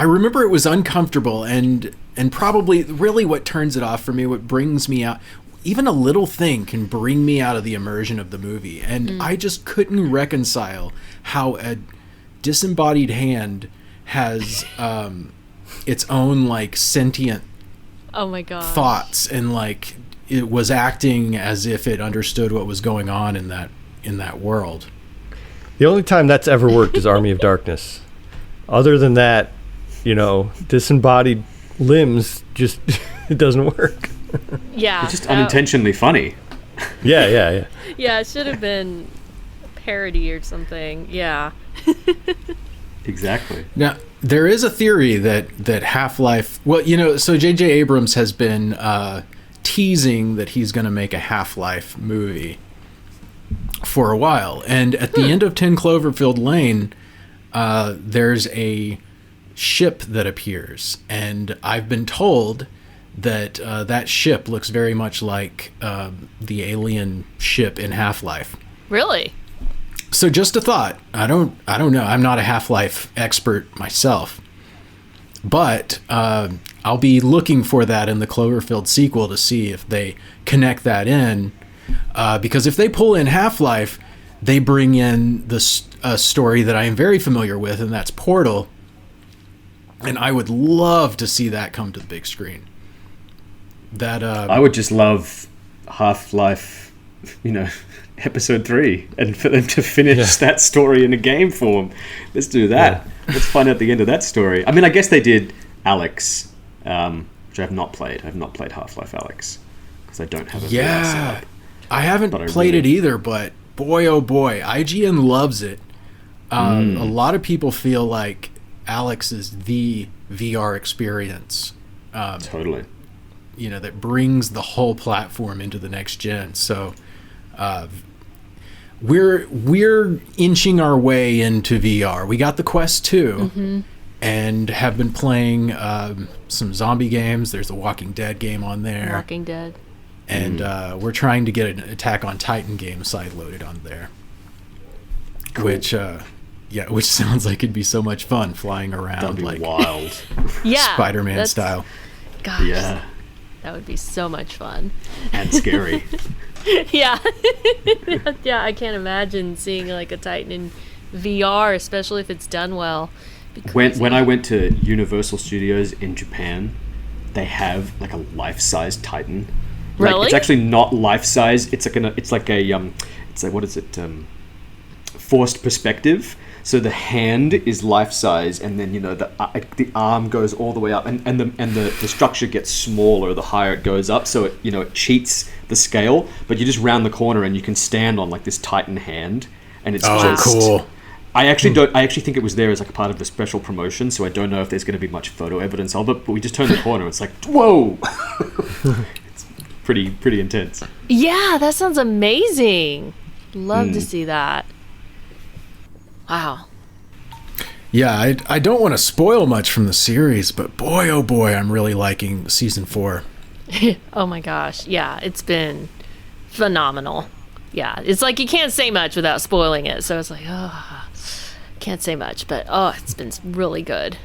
remember it was uncomfortable and probably really what turns it off for me, what brings me out, even a little thing can bring me out of the immersion of the movie. And I just couldn't reconcile how a disembodied hand has its own like sentient thoughts, and like it was acting as if it understood what was going on in that world. The only time that's ever worked is Army of Darkness. Other than that, disembodied limbs just it doesn't work. Yeah. It's just unintentionally funny. Yeah. Yeah, it should have been parody or something. Yeah. Exactly. Now, there is a theory that Half-Life... Well, so J.J. Abrams has been teasing that he's going to make a Half-Life movie for a while. And at the end of 10 Cloverfield Lane, there's a ship that appears. And I've been told that that ship looks very much like the alien ship in Half-Life. Really? So just a thought. I don't know. I'm not a Half-Life expert myself, but I'll be looking for that in the Cloverfield sequel to see if they connect that in. Because if they pull in Half-Life, they bring in a story that I am very familiar with, and that's Portal. And I would love to see that come to the big screen. I would just love Half-Life, episode 3, and for them to finish that story in a game form. Let's do that. Let's find out the end of that story. I mean, I guess they did Alex, which I have not played. I have not played Half-Life Alex because I don't have a VR setup. I haven't played it either, but boy, oh boy, IGN loves it. A lot of people feel like Alex is the VR experience. Totally. That brings the whole platform into the next gen. So we're inching our way into VR. We got the Quest 2 and have been playing some zombie games. There's a Walking Dead game on there. Walking Dead. And we're trying to get an Attack on Titan game side-loaded on there. Cool. Which sounds like it'd be so much fun flying around. That'd be like wild. Spider-Man style. Gosh. Yeah. That would be so much fun. And scary. Yeah. Yeah, I can't imagine seeing like a Titan in VR, especially if it's done well. When I went to Universal Studios in Japan, they have like a life-size Titan. Really? It's actually not life-size. It's like what is it? Forced perspective. So the hand is life-size, and then the arm goes all the way up, and the structure gets smaller the higher it goes up. So it cheats the scale. But you just round the corner and you can stand on like this Titan hand, and it's cool. I actually think it was there as like a part of the special promotion, so I don't know if there's going to be much photo evidence of it. But we just turned the corner, it's like whoa. It's pretty intense. Yeah, that sounds amazing. Love to see that. Wow. Yeah, I don't want to spoil much from the series, but boy, oh boy, I'm really liking season 4. Oh my gosh. Yeah, it's been phenomenal. Yeah, it's like you can't say much without spoiling it. So it's like, can't say much, but it's been really good.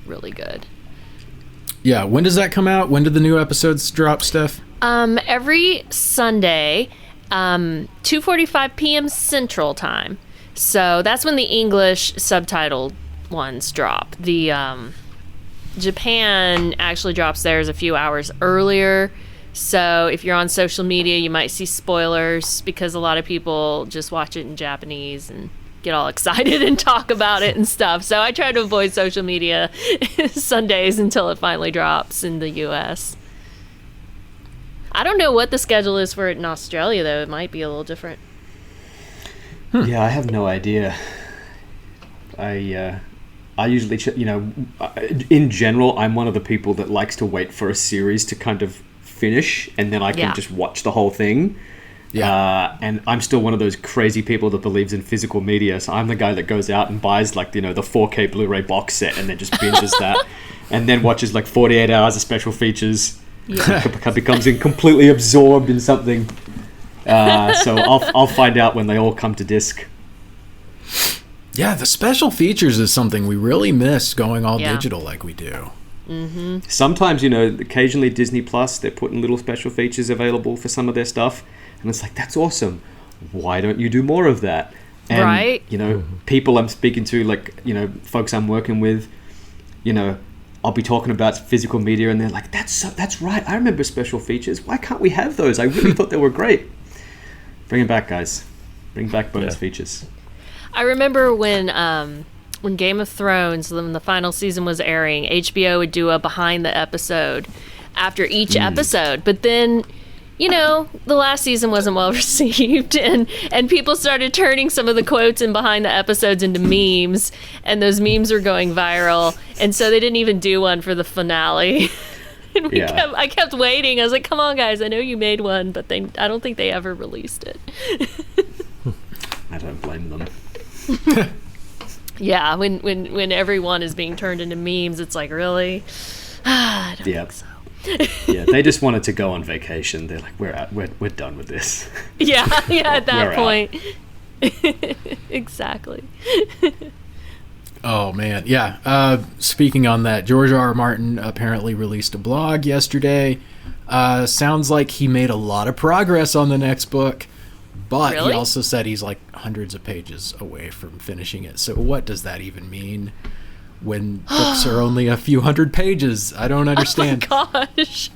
Really good. Yeah, when does that come out? When do the new episodes drop, Steph? Every Sunday, 2:45 p.m. Central Time. So that's when the English subtitled ones drop. The Japan actually drops theirs a few hours earlier So if you're on social media, you might see spoilers because a lot of people just watch it in Japanese and get all excited and talk about it and stuff. So I try to avoid social media Sundays until it finally drops in the US. I don't know what the schedule is for it in Australia, though. It might be a little different. Yeah, I have no idea. I usually, in general, I'm one of the people that likes to wait for a series to kind of finish, and then I can just watch the whole thing. Yeah. And I'm still one of those crazy people that believes in physical media. So I'm the guy that goes out and buys the 4K Blu-ray box set and then just binges that, and then watches 48 hours of special features. Yeah. Becomes completely absorbed in something. So I'll find out when they all come to disc. Yeah, the special features is something we really miss going all digital like we do. Mm-hmm. Sometimes, occasionally Disney Plus, they're putting little special features available for some of their stuff. And it's like, that's awesome. Why don't you do more of that? And, right. People I'm speaking to, folks I'm working with, I'll be talking about physical media and they're like, that's right. I remember special features. Why can't we have those? I really thought they were great. Bring them back, guys. Bring back bonus features. I remember when Game of Thrones, when the final season was airing, HBO would do a behind the episode after each episode. But then, the last season wasn't well received, and people started turning some of the quotes in behind the episodes into memes, and those memes were going viral, and so they didn't even do one for the finale. And I kept waiting. I was like, come on, guys, I know you made one, but I don't think they ever released it. I don't blame them. Yeah, when everyone is being turned into memes, it's like, really? I don't think so. Yeah, they just wanted to go on vacation. They're like, we're done with this. Yeah, at that point. Exactly. Oh, man. Yeah. Speaking on that, George R. R. Martin apparently released a blog yesterday. Sounds like he made a lot of progress on the next book, but he also said he's hundreds of pages away from finishing it. So what does that even mean when books are only a few hundred pages? I don't understand. Oh my gosh.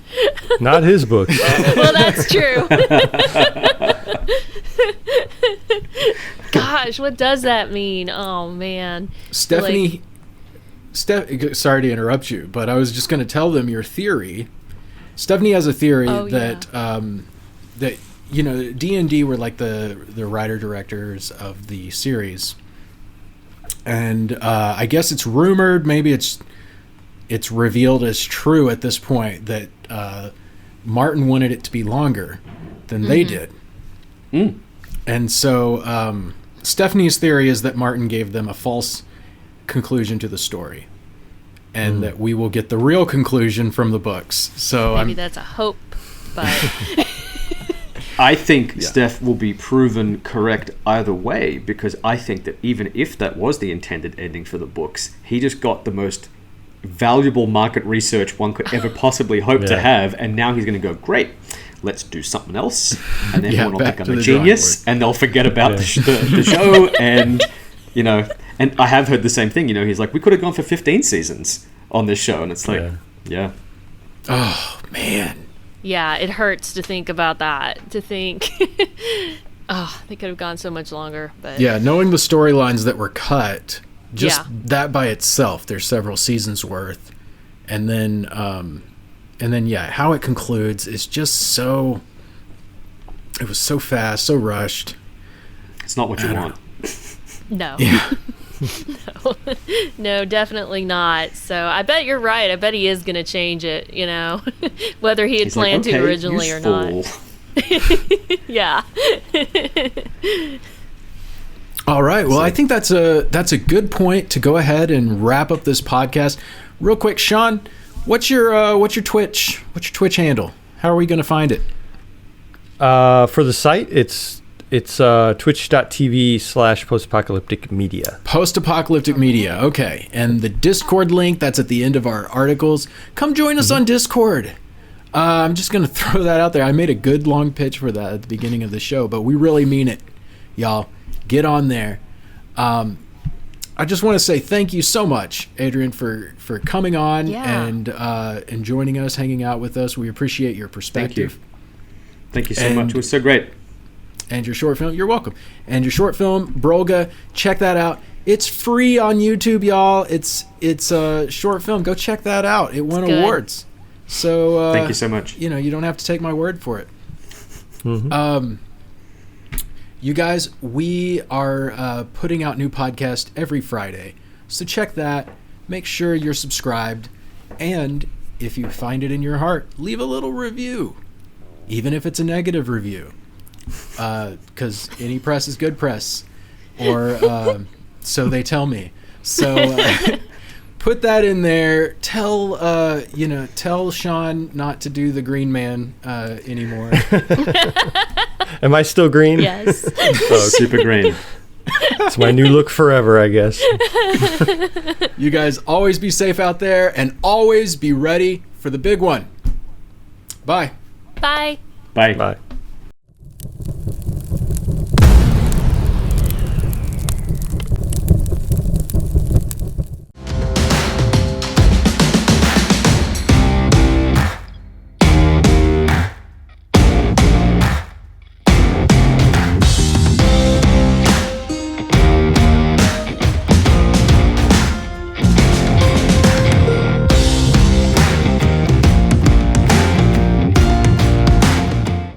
Not his book. Well, that's true. Gosh, what does that mean? Oh, man. Stephanie, sorry to interrupt you, but I was just going to tell them your theory. Stephanie has a theory that D&D were the writer-directors of the series. And I guess it's rumored, maybe it's revealed as true at this point, that Martin wanted it to be longer than they did. Mm. And so Stephanie's theory is that Martin gave them a false conclusion to the story, and that we will get the real conclusion from the books. So maybe that's a hope, but... I think Steph will be proven correct either way, because I think that even if that was the intended ending for the books, he just got the most valuable market research one could ever possibly hope to have, and now he's going to go, great, let's do something else, and then everyone will think I'm a genius, and they'll forget about the show, and, and I have heard the same thing, he's like, we could have gone for 15 seasons on this show, and it's like, oh, man. Yeah, it hurts to think about that. To think, they could have gone so much longer. But knowing the storylines that were cut, just that by itself, there's several seasons worth, and then how it concludes is just so. It was so fast, so rushed. It's not what you want. No. Yeah. No, definitely not. So I bet you're right. I bet he is going to change it, whether he had planned to originally or not. Yeah. All right. Well, I think that's a good point to go ahead and wrap up this podcast. Real quick, Sean, what's your Twitch? What's your Twitch handle? How are we going to find it? For the site, it's twitch.tv/postapocalyptic media. Post-apocalyptic media. Okay. And the Discord link, that's at the end of our articles. Come join us on Discord. I'm just going to throw that out there. I made a good long pitch for that at the beginning of the show, but we really mean it, y'all. Get on there. I just want to say thank you so much, Adrian, for coming on Yeah. and joining us, hanging out with us. We appreciate your perspective. Thank you so much. It was so great. And your short film, you're welcome. And your short film, Brolga, check that out. It's free on YouTube, y'all. It's a short film. Go check that out. It won good. awards. So Thank you so much. You know, you don't have to take my word for it. Mhm. You guys, we are putting out new podcasts every Friday. So check that. Make sure you're subscribed. And if you find it in your heart, leave a little review. Even if it's a negative review. Because any press is good press. Or so they tell me. So put that in there. Tell Sean not to do the Green Man anymore. Am I still green? Yes. Oh, Super green. it's my new look forever, I guess. You guys always be safe out there and always be ready for the big one. Bye. Bye. Bye. Bye.